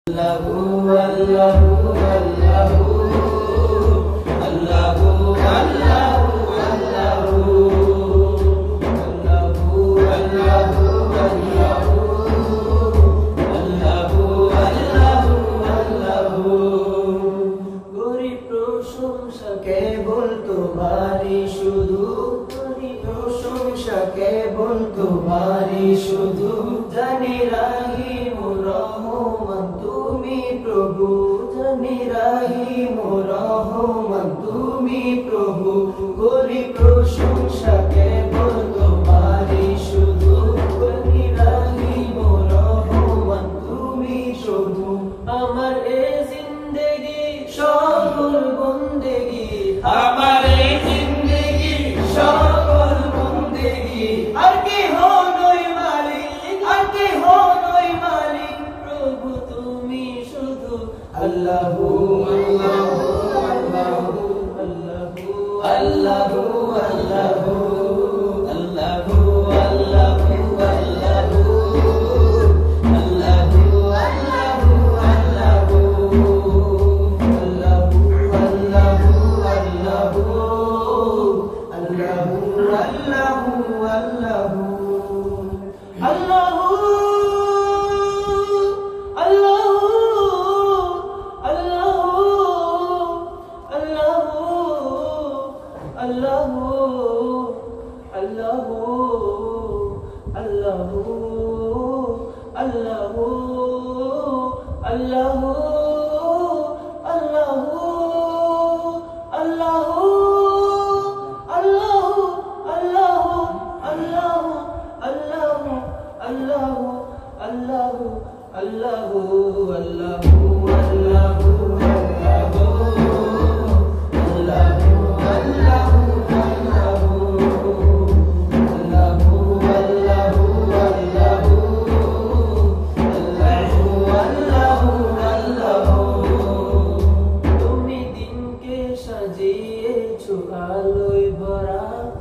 Allahu Allahu Allahu Allahu Allahu Allahu Allahu Allahu গরিব প্রশংসা কেবল তোমারই শুধু গরিব প্রশংসা কেবল তোমারই শুধু জানি রাহিম রহমান তুমি প্রভু জানি রাহিম রহমান তুমি প্রভু গরিব প্রশংসা কেবল তোমারই শুধু জানি রাহিম রহমান তুমি শুধু আমার এ জিন্দেগি সকল বন্দেগি আমার এই জিন্দেগি সকল বন্দেগি আর কি নই মালিক আর কি নই মালিক প্রভু তুমি শুধু আল্লাহু আল্লাহু আল্লাহু আল্লাহু আল্লাহু আল্লাহু আল্লাহু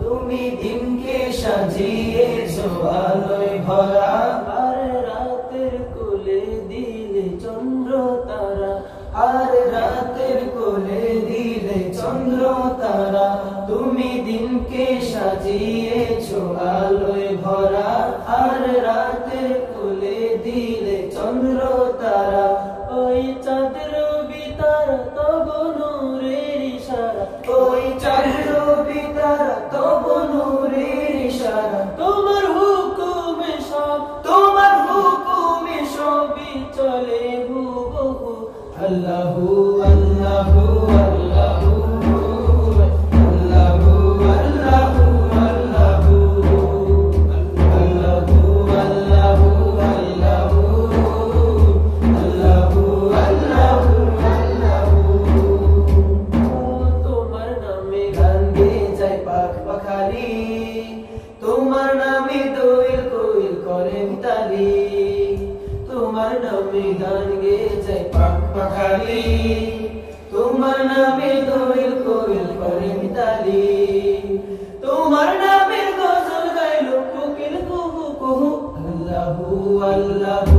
তুমি দিনকে সাজিয়েছো আলোয় ভরা আর রাতের কোলে দিলে চন্দ্র তারা আর রাতের কোলে দিলে চন্দ্র তারা তুমি দিনকে সাজিয়েছো আলোয় ভরা আর রাতের কোলে দিলে চন্দ্র তারা ওই চাঁদের বিতারা তব নূরের ইশারা ওই চাঁদের বিতারা তব নূরের ইশারা তোমার হুকুমে সবই চলে হুবহু আল্লাহু আল্লাহু আল্লাহু তোমার নামে দোয়েল কোয়েল করে মিতালি তোমার নামে গান গেয়ে যায় পাখ পাখালি তোমার নামে দোয়েল কোয়েল করে মিতালি তোমার নামে গজল গাইলো কোকিল কুহু কুহু আল্লাহু আল্লাহু